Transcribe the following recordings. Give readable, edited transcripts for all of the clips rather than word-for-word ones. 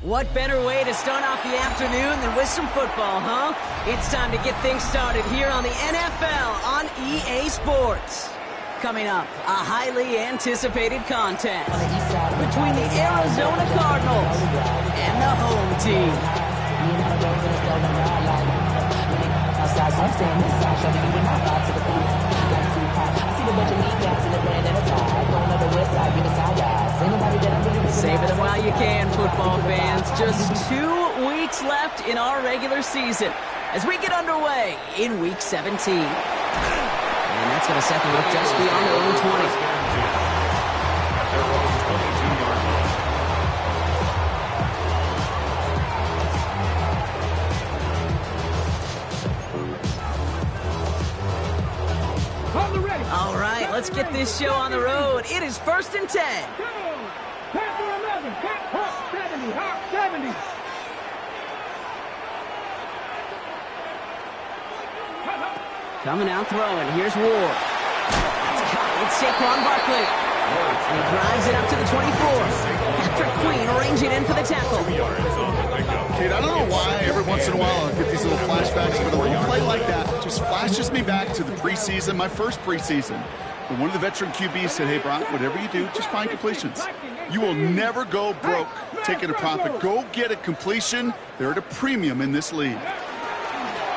What better way to start off the afternoon than with some football, huh? It's time to get things started here on the NFL on EA Sports. Coming up, a highly anticipated contest between the Arizona Cardinals and the home team. Savor them while you can, football fans. Just 2 weeks left in our regular season as we get underway in Week 17. And that's going to set them up just beyond their own 20. All right, let's get this show on the road. It is 1st and 10. Pass for 11. Hawk 70. Hawk 70. Coming out throwing. Here's Ward. That's caught. It's Saquon Barkley. And he drives it up to the 24. Patrick Queen arranging in for the tackle. Kid, I don't know why every once in a while I get these little flashbacks, but a little play like that just flashes me back to the preseason, my first preseason. When one of the veteran QBs said, hey, Brock, whatever you do, just find completions. You will never go broke taking a profit. Go get a completion. They're at a premium in this league.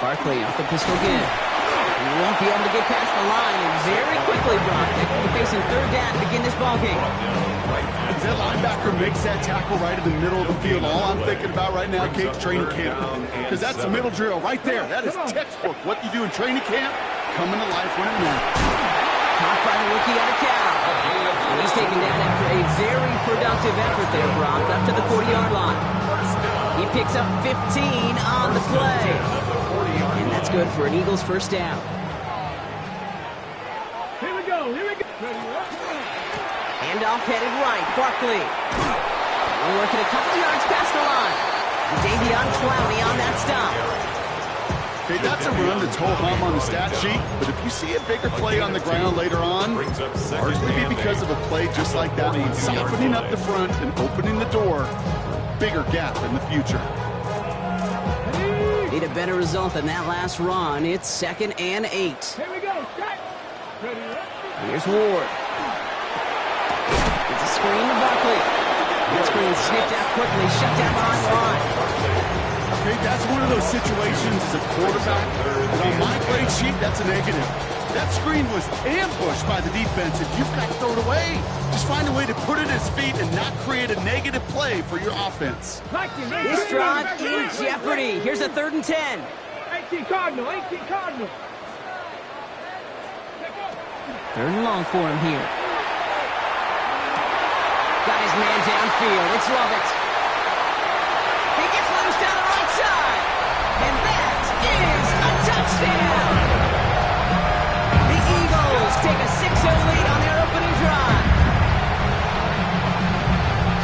Barkley off the pistol again. He won't be able to get past the line, and very quickly, Brock, they will be facing 3rd down to begin this ballgame. That linebacker makes that tackle right in the middle of the field. All I'm thinking about right now, Kate's training camp, because that's a middle drill right there. That is textbook. What you do in training camp, coming to life when it matters. Caught by the rookie out of Cal. And he's taken down after a very productive effort there, Brock, up to the 40-yard line. He picks up 15 on the play. And that's good for an Eagles first down. Here we go. Handoff headed right. Barkley. We're working a couple yards past the line. Davion Clowney on that stop. Okay, that's a run that's ho-hum on the stat sheet, but if you see a bigger play on the ground later on, largely be because of a play just like that one, softening up the front and opening the door, bigger gap in the future. Need a better result than that last run. It's 2nd and 8. Here we go. Here's Ward. It's a screen to Barkley. That screen sniffed out quickly, shut down behind the line. Okay, that's one of those situations as a quarterback, but on my grade sheet, that's a negative. That screen was ambushed by the defense, and you've got to throw it away. Just find a way to put it at his feet and not create a negative play for your offense. This drive in jeopardy. Here's a 3rd and 10. 18 Cardinal. 3rd and long for him here. Got his man downfield. It's Lovett. He gets loose down the right side. And that is a touchdown. The Eagles take a 6-0 lead on their opening drive.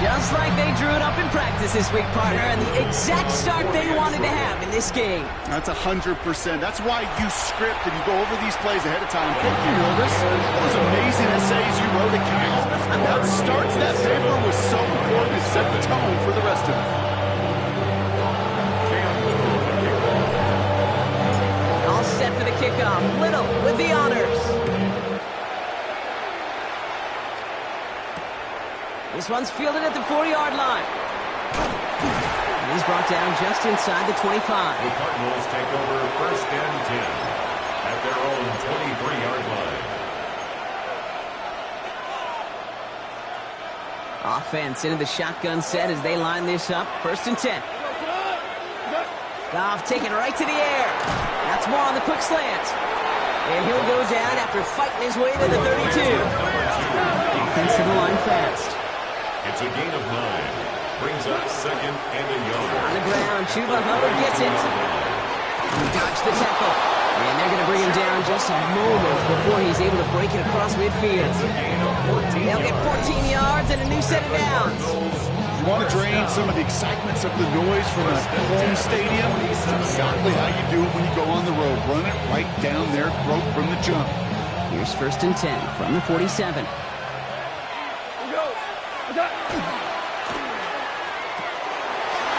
Just like they drew it up in practice this week, partner, and the exact start they wanted to have in this game. That's 100%. That's why you script and you go over these plays ahead of time. Can't you notice those amazing essays you wrote at Cal? That starts that paper was so important to set the tone for the rest of it. All set for the kickoff. Little with the honors. This one's fielded at the 40-yard line. And he's brought down just inside the 25. The Cardinals take over 1st and 10 at their own 23-yard line. Offense into the shotgun set as they line this up. 1st and 10. Goff taking right to the air. That's more on the quick slant. And he'll go down after fighting his way to the 32. Offense to the line fast. It's a gain of 9. Brings up 2nd and a yard. On the ground, Chuba Hubbard gets it. He dodged the tackle. And they're going to bring him down just a moment before he's able to break it across midfield. They'll get 14 yards and a new set of downs. You want to drain some of the excitement, some of the noise from a home stadium? It's exactly how you do it when you go on the road. Run it right down their throat from the jump. Here's 1st and 10 from the 47.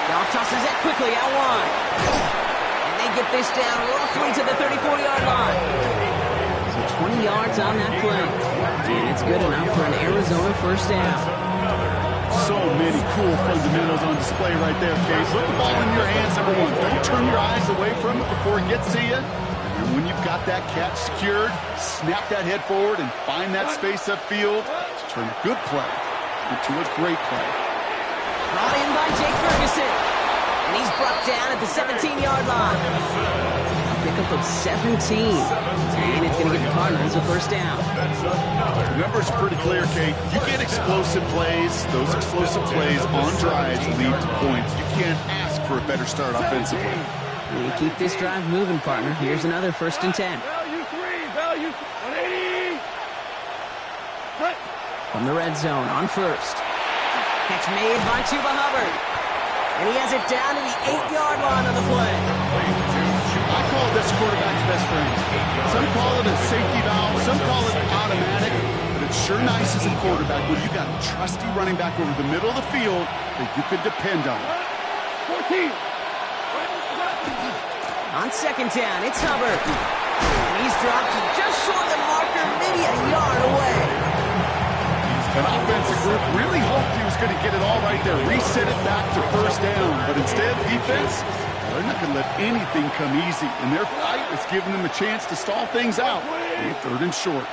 Goff tosses that quickly out wide. And they get this down roughly to the 34-yard line. So 20 yards on that play. And it's good enough for an Arizona first down. So many cool fundamentals on display right there, Case. Put the ball in your hands, number one. Don't turn your eyes away from it before it gets to you. And when you've got that catch secured, snap that head forward and find that space upfield to turn a good play into a great play. Brought in by Jake Ferguson. And he's brought down at the 17-yard line. A pickup of 17. And it's going to give the Cardinals a first down. The numbers are pretty clear, Kate. You get explosive plays. Those explosive plays on drives lead to points. You can't ask for a better start offensively. You keep this drive moving, partner. Here's another 1st and 10. Value 3, value 180. From the red zone on first. Catch made by Chuba Hubbard. And he has it down to the 8-yard line on the play. I call this quarterback's best friend. Some call it a safety valve, some call it automatic, but it's sure nice as a quarterback when you got a trusty running back over the middle of the field that you could depend on. 14. On 2nd down, it's Hubbard. And he's dropped just short of the marker, maybe a yard away. An offensive group really hoped he was going to get it all right there, reset it back to first down, but instead, defense, they're not going to let anything come easy, and their fight is giving them a chance to stall things out on 3rd and short.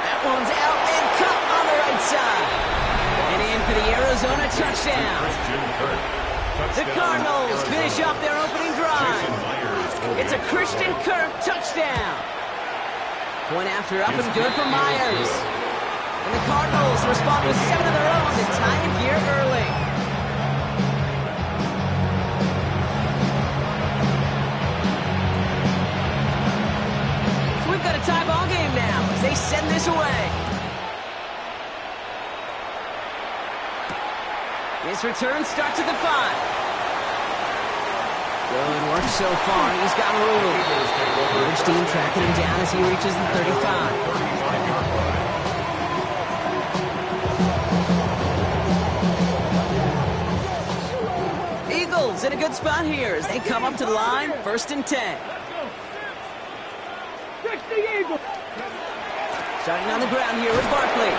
That one's out and cut on the right side. And in for the Arizona touchdown. The Cardinals finish off their opening drive. It's a Christian Kirk touchdown. Point after up and good for Myers. And the Cardinals respond with 7 of their own to tie it here early. So we've got a tie ball game now as they send this away. This return starts at the 5. Good work so far. He's got room. Birch team tracking him down as he reaches the 35. Eagles in a good spot here as they come up to the line. 1st and 10. 60 Eagles. Starting on the ground here with Barkley.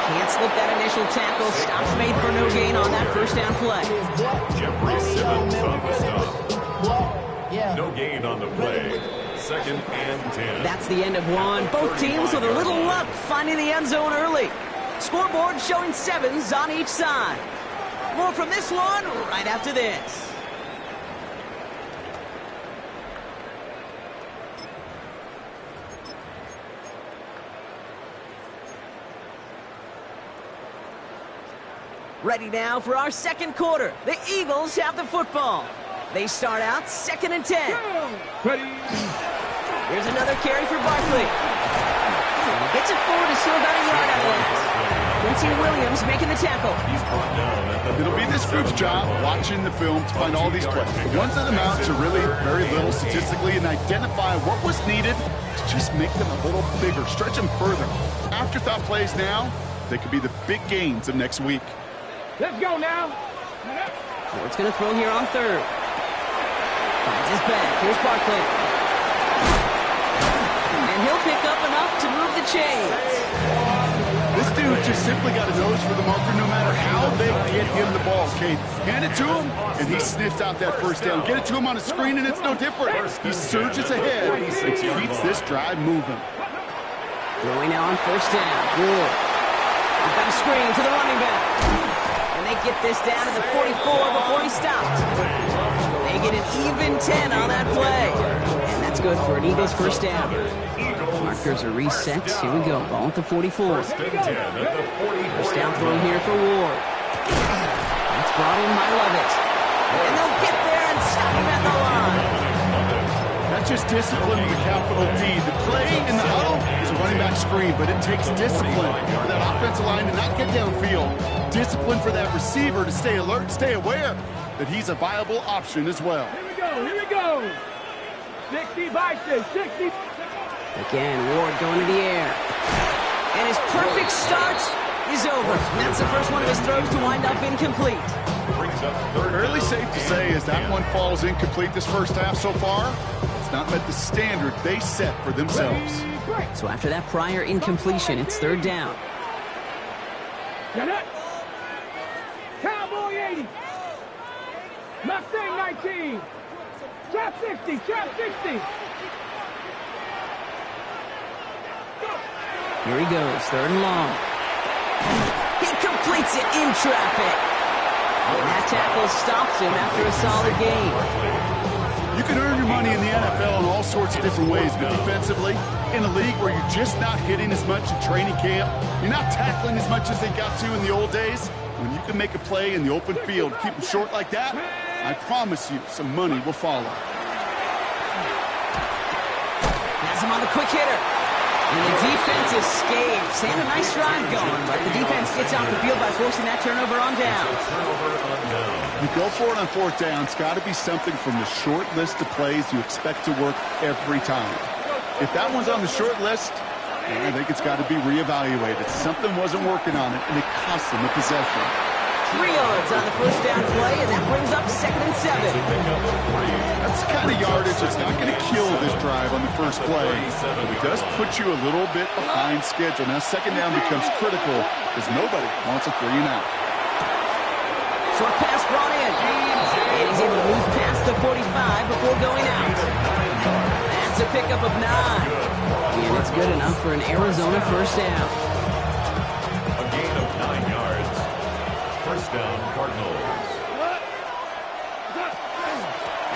Can't slip that initial tackle. Stops made for no gain on that first down play. Jeffrey Simmons on the stop. No gain on the play. 2nd and 10. That's the end of one. Both teams with a little luck finding the end zone early. Scoreboard showing 7s on each side. More from this one right after this. Ready now for our 2nd quarter. The Eagles have the football. They start out 2nd and 10. Ready. Here's another carry for Barkley. He gets it forward to still about a yard out of that. Quincy Williams making the tackle. He's brought down at the It'll be this group's job watching the film to find all these plays. The ones that amount to really very little statistically and identify what was needed to just make them a little bigger, stretch them further. Afterthought plays now, they could be the big gains of next week. Let's go now. Ford's going to throw here on 3rd. Finds his back. Here's Barkley. And he'll pick up enough to move the chains. This dude just simply got a nose for the marker no matter how they get him the ball, Kate. Hand it to him, and he sniffs out that first down. Get it to him on a screen, and it's no different. He surges ahead and keeps this drive moving. Throwing now on 1st down. Ward. We've got a screen to the running back. And they get this down to the 44 before he stops. They get an even 10 on that play. And that's good for an Eagles first down. Markers are reset. Here we go. Ball at the 44. First down throw here for Ward. That's brought in by Lovett. And they'll get there and stop him at the line. That's just discipline with a capital D. The play in the huddle is a running back screen, but it takes discipline for that offensive line to not get downfield. Discipline for that receiver to stay alert, stay aware that he's a viable option as well. Here we go. 60 by 60. Again, Ward going to the air. And his perfect start is over. That's the first one of his throws to wind up incomplete. Fairly safe to say as that one falls incomplete this first half so far, it's not met the standard they set for themselves. So after that prior incompletion, it's third down. Cowboy 80. Mustang 19. Trap 60. Trap 60. Here he goes, third and long. He completes it in traffic. And that tackle stops him after a solid gain. You can earn your money in the NFL in all sorts of different ways, but defensively, in a league where you're just not hitting as much in training camp, you're not tackling as much as they got to in the old days, when you can make a play in the open field, keep them short like that, I promise you some money will follow. Has him on the quick hitter. And the defense escapes. They have a nice drive going, but the defense gets off the field by forcing that turnover on down. You go for it on fourth down. It's got to be something from the short list of plays you expect to work every time. If that one's on the short list, I think it's got to be reevaluated. Something wasn't working on it, and it cost them the possession. 3 yards on the first down play, and that brings up 2nd and 7. That's the kind of yardage that's not going to kill this drive on the first play, but it does put you a little bit behind schedule. Now, second down becomes critical because nobody wants a 3-and-out. Short pass brought in. And he's able to move past the 45 before going out. That's a pickup of 9. And it's good enough for an Arizona first down. A gain of 9 yards. First down, Cardinals.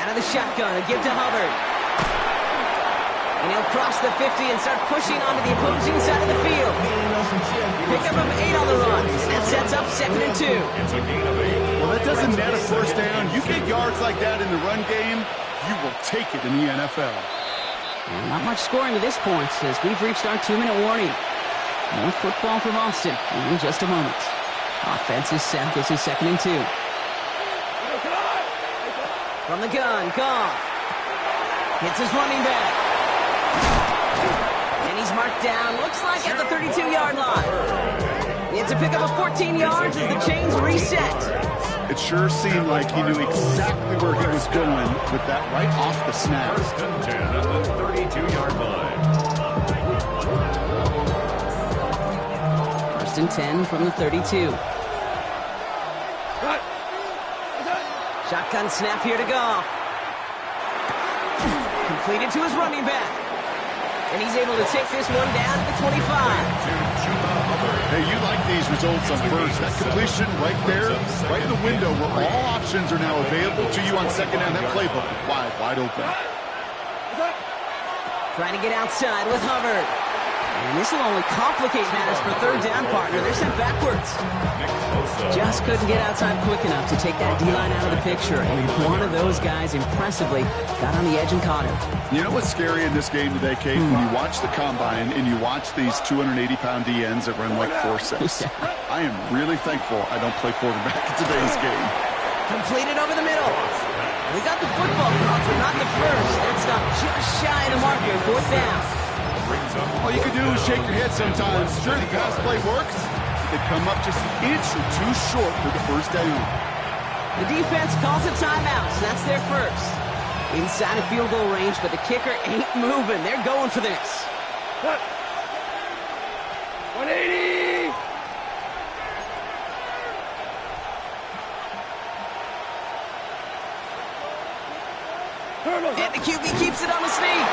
Out of the shotgun, a give to Hubbard. And he'll cross the 50 and start pushing onto the opposing side of the field. Pickup of 8 on the run. That sets up 2nd and 2. It's a gain of 8. Well, that doesn't net a first down. You get yards like that in the run game, you will take it in the NFL. And not much scoring to this point as we've reached our 2-minute warning. More football from Austin in just a moment. Offense is set. This is 2nd and 2. From the gun, Goff. Hits his running back. And he's marked down, looks like at the 32-yard line. It's a pickup of 14 yards as the chains reset. It sure seemed like he knew exactly where he was going with that right off the snap. First and 10 at the 32-yard line. First and 10 from the 32. Shotgun snap here to Goff. Completed to his running back. And he's able to take this one down to the 25. Hey, you like these results on first. That completion right there, right in the window where all options are now available to you on second down. That playbook is wide open. Trying to get outside with Hubbard. And this will only complicate matters for third down, partner. They're sent backwards. Just couldn't get outside quick enough to take that D-line out of the picture. And one of those guys impressively got on the edge and caught him. You know what's scary in this game today, Kate? When you watch the combine and you watch these 280-pound DNs that run like 4.6. I am really thankful I don't play quarterback in today's game. Completed over the middle. We got the football clock, but not the first. That stopped just shy of the marker. 4th down. All you can do is shake your head sometimes. Sure, the pass play works. They come up just an inch or two short for the first down. The defense calls a timeout, so that's their first. Inside of field goal range, but the kicker ain't moving. They're going for this. 180! And the QB keeps it on the sneak.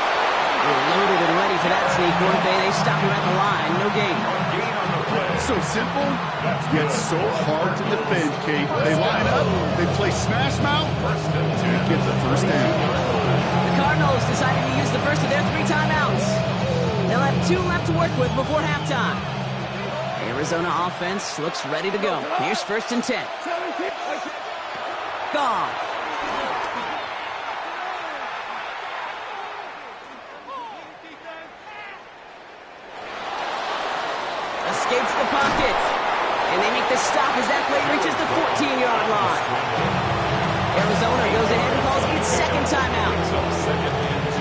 They're loaded and ready for that sneak, weren't they? They stop him at the line. No gain. So simple, yet so hard to defend, Kate. They line up, they play smash mouth, and get the first down. The Cardinals decided to use the first of their 3 timeouts. They'll have 2 left to work with before halftime. Arizona offense looks ready to go. Here's 1st and 10. Goff. Escapes the pocket. And they make the stop as that play reaches the 14-yard line. Arizona goes ahead and calls its 2nd timeout.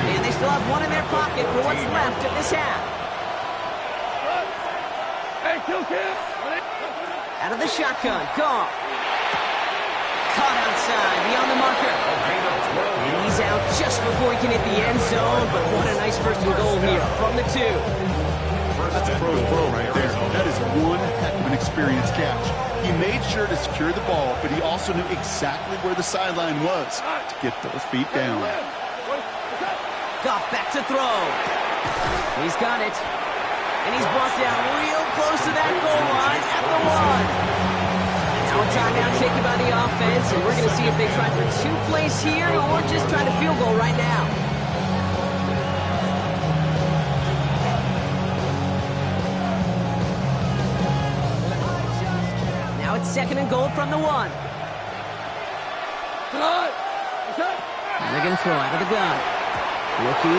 And they still have 1 in their pocket for what's left of this half. Hey, kill kids! Out of the shotgun. Goff. Caught outside, beyond the marker. And he's out just before he can hit the end zone, but what a nice first and goal here from the 2. That's a pro's pro right there. That is one heck of an experienced catch. He made sure to secure the ball, but he also knew exactly where the sideline was to get those feet down. Goff back to throw. He's got it. And he's brought down real close to that goal line at the 1. Now a timeout taken by the offense, and we're going to see if they try for 2 plays here or just try to field goal right now. Now it's 2nd and goal from the 1. And they're going to throw out of the gun. Looking,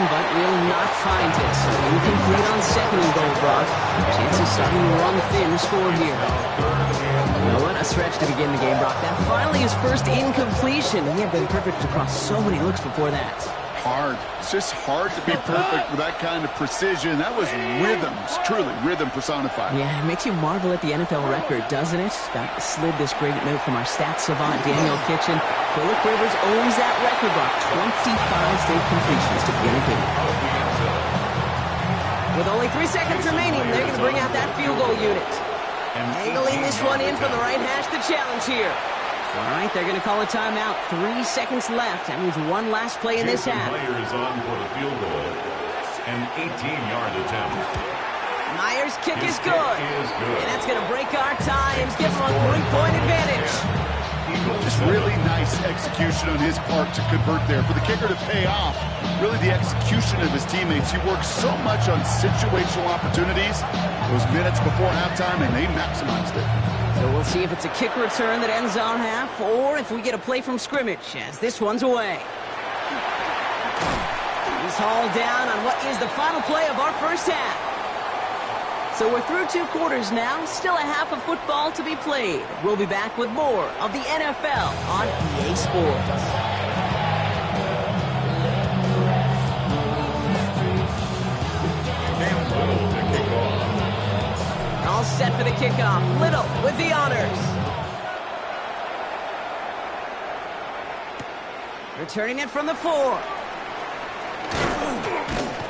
but will not find it. Incomplete on 2nd and goal, Brock. Chances starting to run thin to score here. Well, what a stretch to begin the game, Brock. That finally his first incompletion. He had been perfect across so many looks before that. Hard. It's just hard to be perfect with that kind of precision. That was rhythm. It's truly rhythm personified. Yeah, it makes you marvel at the NFL record, doesn't it? Got slid this great note from our stats savant, Daniel Kitchen. Phillip Rivers owns that record, Brock. 25 straight completions to begin a game. With only 3 seconds remaining, they're going to bring out that field goal unit. Angling this one in from the right hash, the challenge here. All right, they're going to call a timeout. 3 seconds left. That means one last play in this half. Players on for the field goal. An 18-yard attempt. Myers' kick is good. And that's going to break our tie and give them a 3-point advantage. Just really nice execution on his part to convert there. For the kicker to pay off, really the execution of his teammates. He worked so much on situational opportunities those minutes before halftime, and they maximized it. So we'll see if it's a kick return that ends on half, or if we get a play from scrimmage, as this one's away. He's hauled down on what is the final play of our first half. So we're through 2 quarters now, still a half of football to be played. We'll be back with more of the NFL on EA Sports. All set for the kickoff. Little with the honors. Returning it from the 4.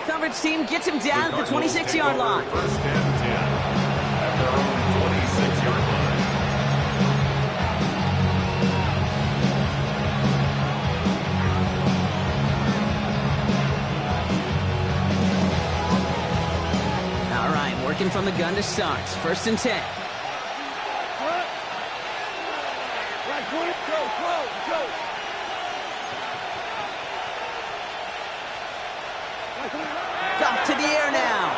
Coverage team gets him down at the 26-yard line. First and 10 at their own 26-yard line. All right, working from the gun to start. First and 10. Goff to the air now.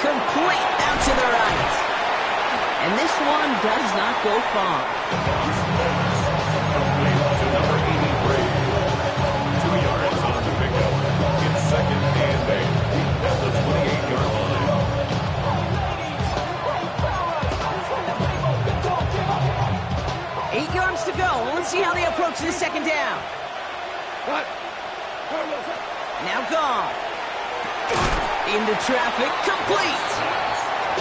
Complete out to the right. And this one does not go far. Complete to number 83. 2 yards on the pickup. It's 2nd and 8 at the 28-yard line. 8 yards to go. Let's see how they approach this 2nd down. Now Goff. Into traffic, complete.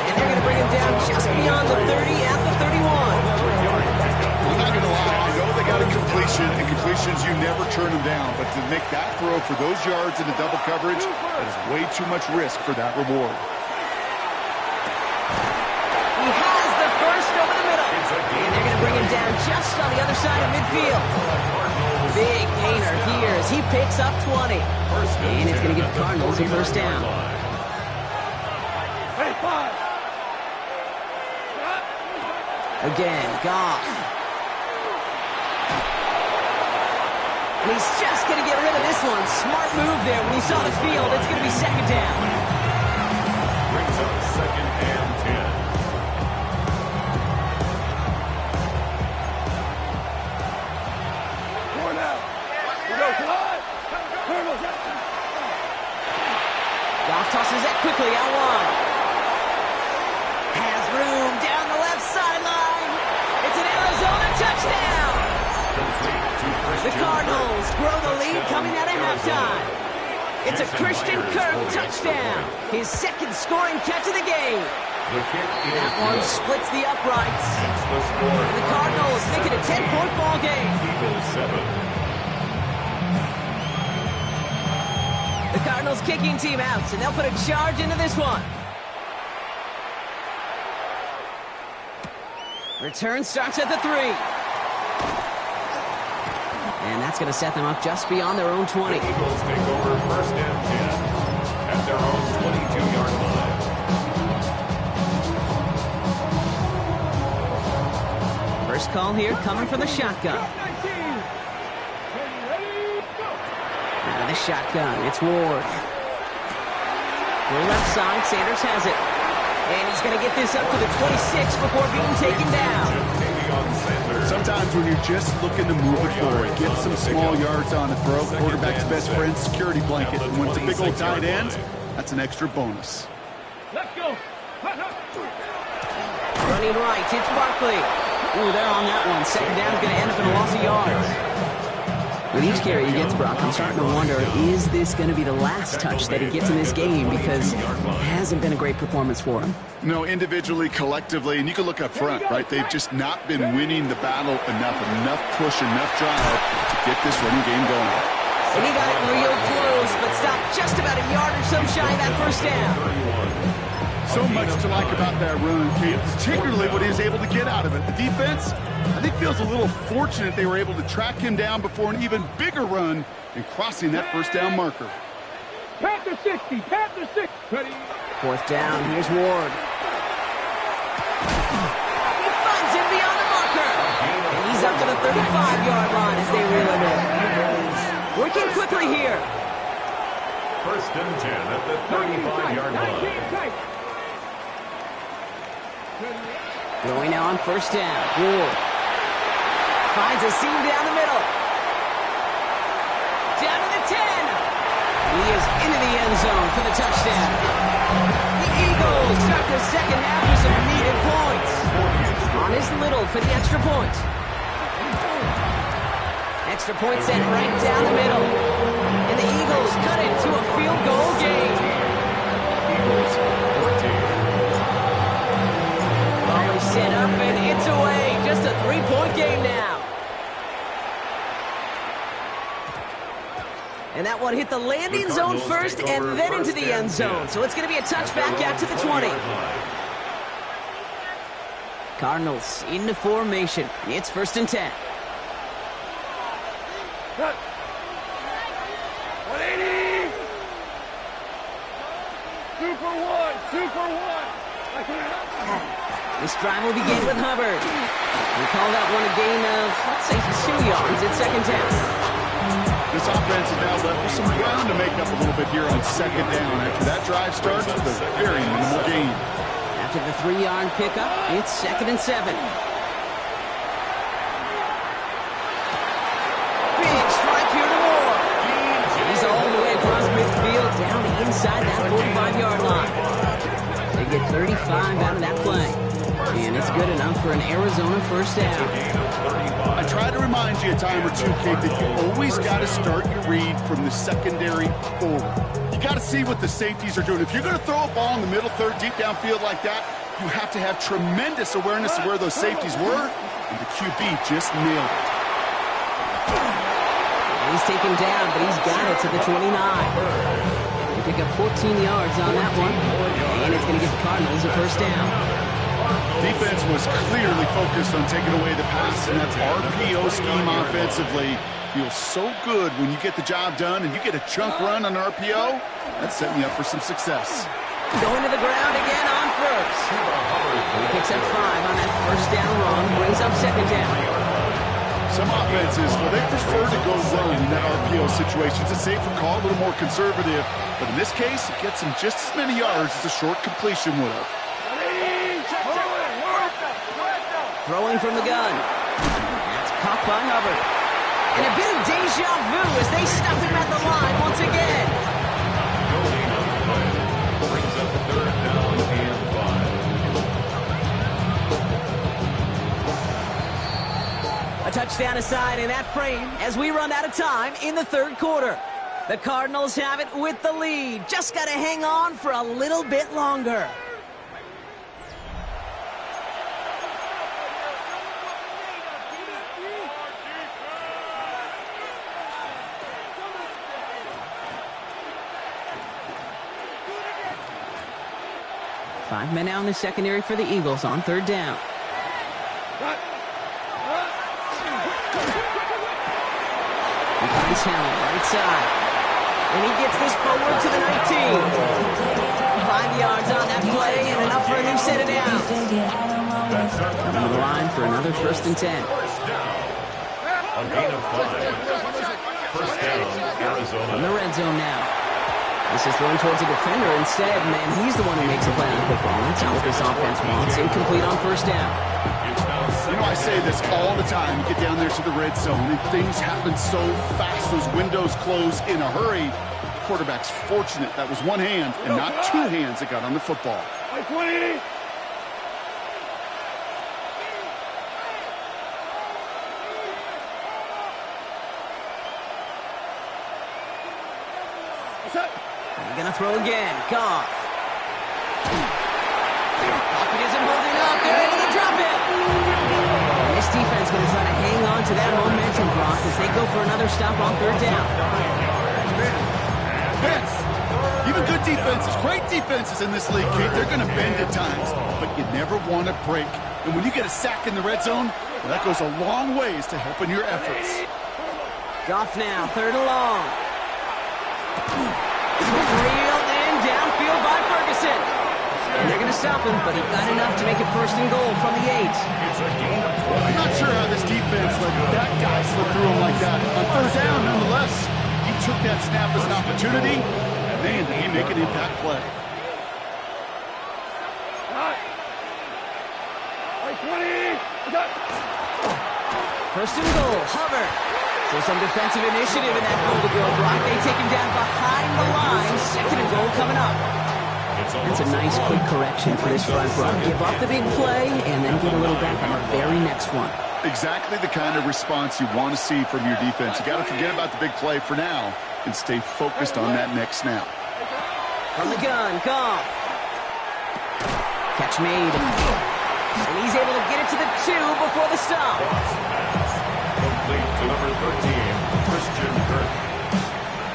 And they're going to bring him down just beyond the 30 at the 31. I'm not going to lie. I know they got a completion, and completions, you never turn them down. But to make that throw for those yards into double coverage, that is way too much risk for that reward. He has the first over the middle. And they're going to bring him down just on the other side of midfield. Big gainer here as he picks up 20. And it's going to give the Cardinals a first down. Again, Goff. And he's just going to get rid of this one. Smart move there when he saw the field. It's going to be 2nd down. Brings up 2nd and 10. Goff tosses that quickly out wide. Has room down the left sideline. It's an Arizona touchdown. The Cardinals grow the lead coming out of halftime. It's a Christian Kirk touchdown. His 2nd scoring catch of the game. The kick is That one splits the uprights. It's the score. The Cardinals make it a 10-point ball game. Eagles 7. The Cardinals kicking team out, and they'll put a charge into this one. Return starts at the 3. And that's going to set them up just beyond their own 20. The Eagles take over first and 10 at their own 22-yard line. First call here coming from the shotgun. Out of the shotgun, it's Ward. To the left side, Sanders has it. And he's going to get this up to the 26 before being taken down. Sometimes when you're just looking to move it forward, get some small yards on the throw, quarterback's best friend, security blanket. And when it's a big old tight end, that's an extra bonus. Let's go. Running right, it's Barkley. Ooh, they're on that one. Second down is going to end up in a loss of yards. With each carry he gets, Brock, I'm starting to wonder, is this going to be the last touch that he gets in this game? Because it hasn't been a great performance for him. No, individually, collectively, and you can look up front, right? They've just not been winning the battle enough push, enough drive to get this running game going. And he got it real close, but stopped just about a yard or so shy of that first down. So much to like about that run, Kate, particularly what he was able to get out of it. The defense, I think, feels a little fortunate they were able to track him down before an even bigger run and crossing that first down marker. Panther 60, Panther 6. Ready. Fourth down, here's Ward. He finds him beyond the marker. And he's up to the 35-yard line as they reel him in. Working quickly here. First and 10 at the 35-yard line. Throwing now on first down. Ward finds a seam down the middle. Down to the 10. He is into the end zone for the touchdown. The Eagles start the second half with some needed points. On his Little for the extra point. Extra point sent right down the middle. And the Eagles cut it to a field goal game. Eagles 14. Ball is set up and it's away. Just a 3-point game now. And that one hit the landing zone first and then into the end zone. So it's going to be a touchback out to the 20. Cardinals into formation. It's first and 10. 180. 2 for 1. 2 for 1. This drive will begin with Hubbard. We call that one a gain of, let's say, 2 yards at second down. This offense is now left with some ground to make up a little bit here on second down. After that drive starts with a very minimal gain. After the 3-yard pickup, it's second and 7. Big strike here to Moore. He's all the way across midfield down inside that 45-yard line. They get 35 out of that play. And it's good enough for an Arizona first down. I try to remind you a time or two, Kate, that you always got to start your read from the secondary forward. You got to see what the safeties are doing. If you're going to throw a ball in the middle third, deep downfield like that, you have to have tremendous awareness of where those safeties were, and the QB just nailed it. He's taken down, but he's got it to the 29. They pick up 14 yards on that one, and it's going to give the Cardinals a first down. Defense was clearly focused on taking away the pass, and that RPO scheme offensively feels so good when you get the job done and you get a chunk run on RPO. That's setting you up for some success. Going to the ground again on first. He picks up 5 on that first down run, brings up second down. Some offenses, well, they prefer to go run in that RPO situation. It's a safer call, a little more conservative. But in this case, it gets him just as many yards as a short completion would have. Throwing from the gun. That's caught by Hubbard. And a bit of deja vu as they stop him at the line once again. Brings up third down and 5. A touchdown aside in that frame as we run out of time in the third quarter. The Cardinals have it with the lead. Just got to hang on for a little bit longer. 5 men out in the secondary for the Eagles on 3rd down. He finds Howell, right side. And he gets this forward to the 19. 5 yards on that play and enough for a new set of downs. Coming to the line for another 1st and 10. A gain of 5. 1st down, Arizona. From the red zone now. This is thrown towards a defender instead. Man, he's the one who makes a play on the football. That's not what this offense wants. Incomplete on 1st down. You know, I say this all the time. You get down there to the red zone, and things happen so fast. Those windows close in a hurry. Quarterback's fortunate that was one hand and not 2 hands that got on the football. 20. They're going to throw again. Goff. Pocket isn't holding up. They're able to drop it. And this defense going to try to hang on to that momentum, Brock, as they go for another stop on 3rd down. Vince, even good defenses, great defenses in this league, Kate, they're going to bend at times, but you never want to break. And when you get a sack in the red zone, well, that goes a long ways to helping your efforts. Goff now, 3rd and long. This one's reeled in downfield by Ferguson. And they're going to stop him, but he got enough to make it 1st and goal from the 8. I'm not sure how this defense let that guy slip through him like that. On 3rd down, nonetheless, he took that snap as an opportunity. Man, did he make an impact play. 1st and goal, Hubbard. So some defensive initiative in that goal to go, Brock. They take him down behind the line. 2nd and goal coming up. That's a nice quick correction for this front run. Give up the big play and then get a little back on the very next one. Exactly the kind of response you want to see from your defense. You got to forget about the big play for now and stay focused on that next snap. From the gun, Goff. Catch made. And he's able to get it to the 2 before the stop. Complete to number 13, Christian Kirk.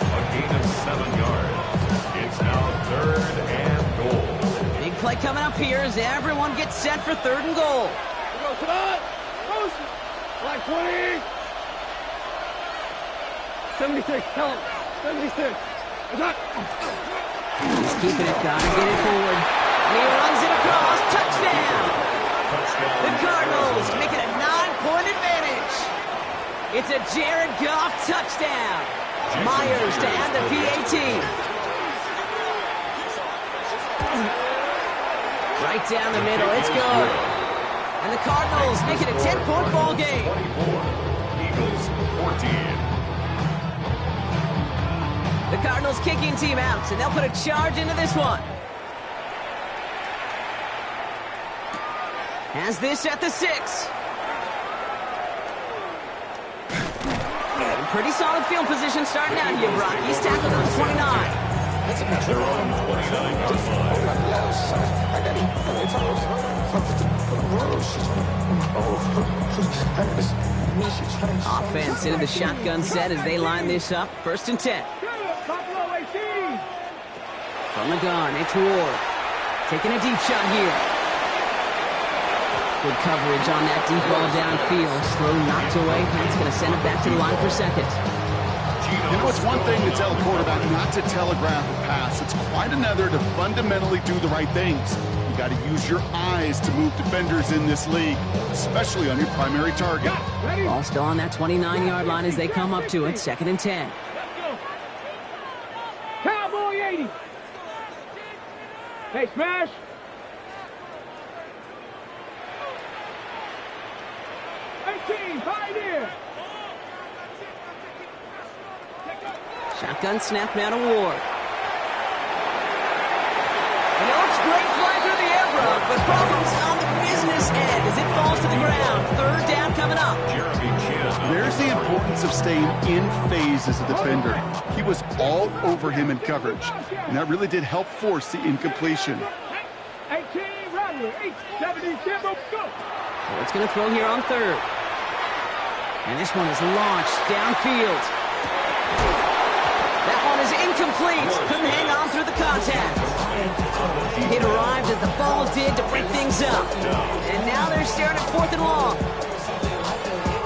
A gain of 7 yards. It's now 3rd and goal. Big play coming up here as everyone gets set for 3rd and goal. Come on. Like 20. 76. Tell him. 76. He's keeping it. Gotta get it forward. And he runs it across. Touchdown. The Cardinals make it a 9-point advantage. It's a Jared Goff touchdown. Myers to add the PAT. Right down the middle. It's good. And the Cardinals make it a 10-point ball game. 24. Eagles 14. The Cardinals kicking team out, and they'll put a charge into this one. Has this at the 6. Pretty solid field position starting out here, Brock. He's tackled at the 29. They're on 29 Offense into the shotgun set as they line this up. 1st and 10. From the gun, it's Ward. Taking a deep shot here. Good coverage on that deep ball downfield. Slow knocked away. That's going to send it back to the line for 2nd. You know, it's one thing to tell a quarterback not to telegraph a pass. It's quite another to fundamentally do the right things. You got to use your eyes to move defenders in this league, especially on your primary target. Ball still on that 29-yard line as they come up to it. 2nd and 10. Cowboy 80. Hey, smash. Shotgun snap now to Ward. And it looks great flying through the air, Brock, but problems on the business end as it falls to the ground. 3rd down coming up. There's the importance of staying in phase as a defender. He was all over him in coverage, and that really did help force the incompletion. 18, Rattler, 870, Kimbo, go! Ward's going to throw here on 3rd. And this one is launched downfield. That one is incomplete. Couldn't hang on through the contact. It arrived as the ball did to break things up. And now they're staring at 4th and long.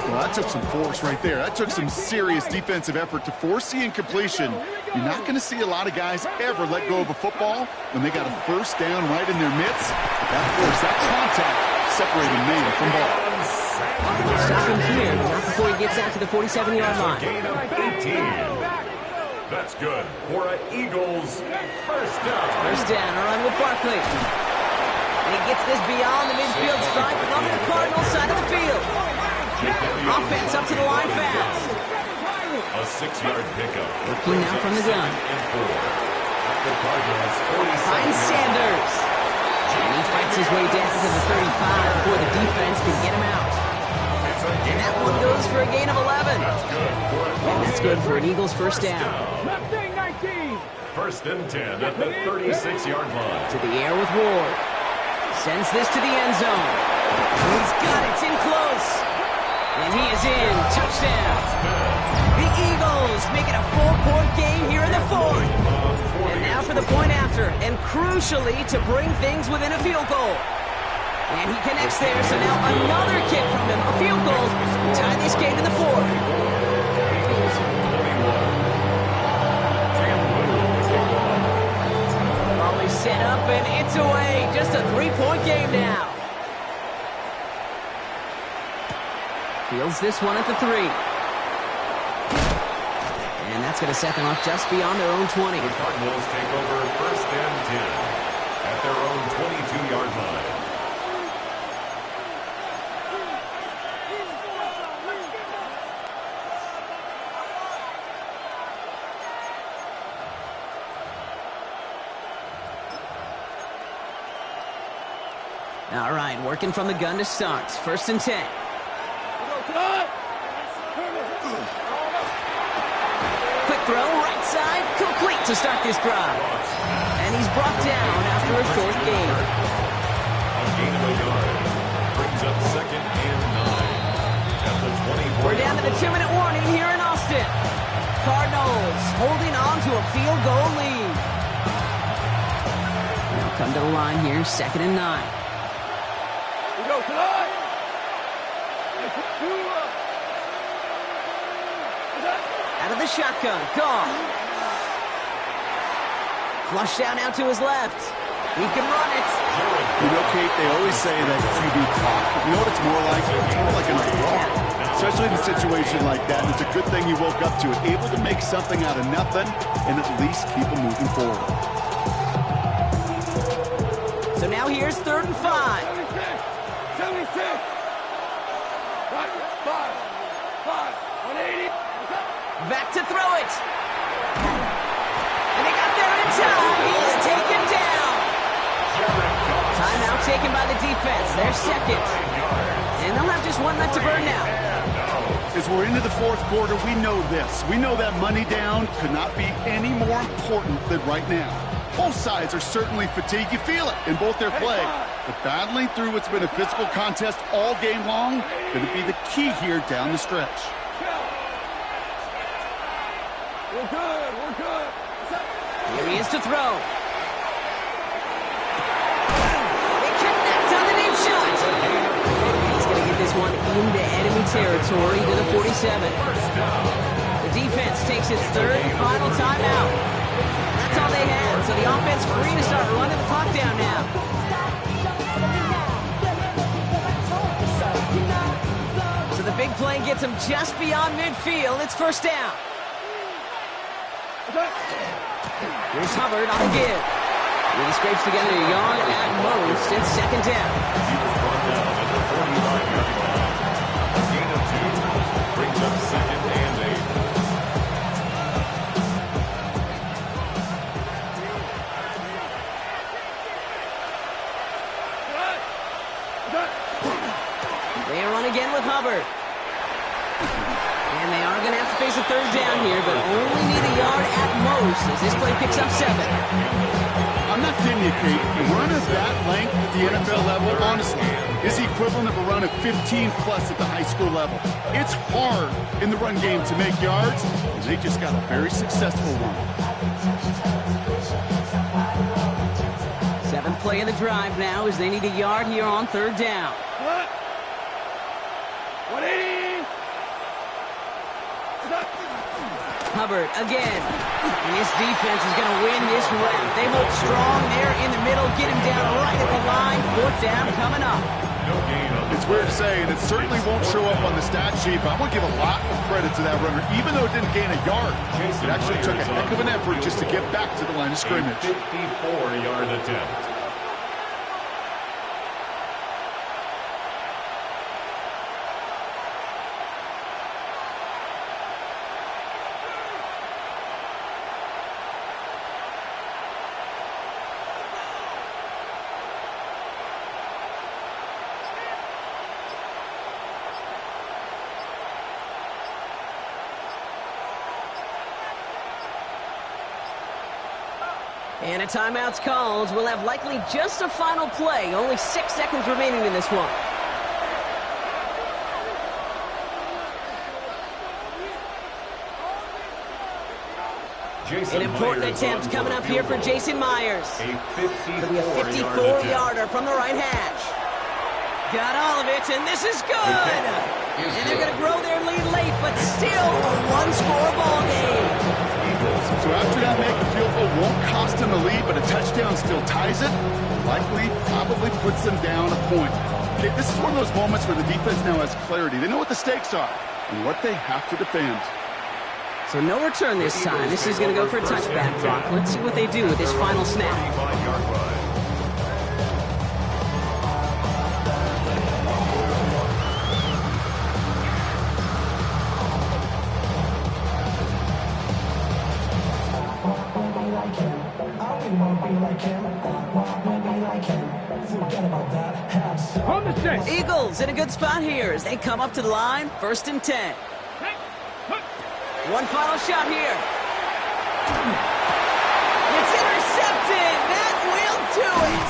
Well, that took some force right there. That took some serious defensive effort to force the incompletion. You're not going to see a lot of guys ever let go of a football when they got a first down right in their midst. But that force, that contact, separated man from ball. Stop him here, but not before he gets out to the 47-yard line. Gain of 18. That's good for an Eagles first down. First down, a run with Barkley. And he gets this beyond the midfield stripe and onto the Cardinals side of the field. Offense up to the line fast. A 6-yard pickup. Looking now from the gun. And 4. The Cardinals 47. Finds Sanders. And he fights his way down to the 35 before the defense can get him out. And that one goes for a gain of 11. And that's good for an Eagles first down. First and 10 at the 36-yard line. To the air with Ward. Sends this to the end zone. He's got it. It's in close. And he is in. Touchdown. The Eagles make it a 4-point game here in the 4th. And now for the point after. And crucially to bring things within a field goal. And he connects there. So now another kick from him. A field goal to tie this game in the 4th. Always set up and it's away. Just a 3-point game now. Fields this one at the 3. And that's going to set them up just beyond their own 20. The Cardinals take over first and 10 at their own 22-yard line. All right, working from the gun to start. First and 10. Quick throw, right side, complete to start this drive. And he's brought down after a short gain. A gain of a yard. Brings up second and 9. At the 20. We're down to the 2-minute warning here in Austin. Cardinals holding on to a field goal lead. Now come to the line here, second and 9. Out of the shotgun, gone. Flushed out now to his left. He can run it. You know, Kate, they always say that QB clock. You know what it's more like? It's more like an alarm. Especially in a situation like that. And it's a good thing you woke up to it. Able to make something out of nothing and at least keep them moving forward. So now here's 3rd and 5. 76. 180. Back to throw it. And they got there in time. He's taken down. Timeout taken by the defense. They're second. And they'll have just one left to burn now. As we're into the 4th quarter, we know this. We know that money down could not be any more important than right now. Both sides are certainly fatigued. You feel it in both their play. But battling through what's been a physical contest all game long going to be the key here down the stretch. We're good. Here he is to throw. They connect on the deep shot. He's going to get this one into enemy territory to the 47. The defense takes its 3rd and final timeout. That's all they have. So the offense free to start running the clock down now. So the big play gets him just beyond midfield. It's first down. Here's Hubbard on the give. He scrapes together a yard at most. It's second down. He was brought down at the 45-yard line. A gain of 2 brings up second and 8. They run again with Hubbard. And they are going to have to face a 3rd down here, but only need a yard at most as this play picks up 7. I'm not kidding you, Kate. A run of that length at the NFL level, honestly, is the equivalent of a run of 15-plus at the high school level. It's hard in the run game to make yards, and they just got a very successful one. 7th play of the drive now as they need a yard here on third down. What? 180. Hubbard again. And this defense is going to win this round. They hold strong there in the middle, get him down right at the line. Fourth down coming up. It's weird to say, and it certainly won't show up on the stat sheet, but I want to give a lot of credit to that runner. Even though it didn't gain a yard, it actually took a heck of an effort just to get back to the line of scrimmage. 54-yard attempt. And a timeout's called. We'll have likely just a final play. Only 6 seconds remaining in this one. An important attempt coming up here for Jason Myers. It'll be a 54-yarder from the right hash. Got all of it, and this is good! And they're going to grow their lead late, but still a one-score ball game. So after that make, the field goal won't cost him the lead, but a touchdown still ties it. Likely, probably puts them down a point. Okay, this is one of those moments where the defense now has clarity. They know what the stakes are and what they have to defend. So no return this time. This is going to go for a touchback, Brock. Let's see what they do with this final snap. On the set. Eagles in a good spot here as they come up to the line. 1st and 10. One final shot here. It's intercepted. That will do it.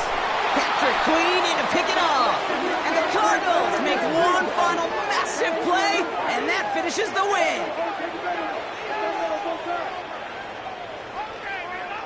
Patrick Queen in to pick it off. And the Cardinals make one final massive play, and that finishes the win.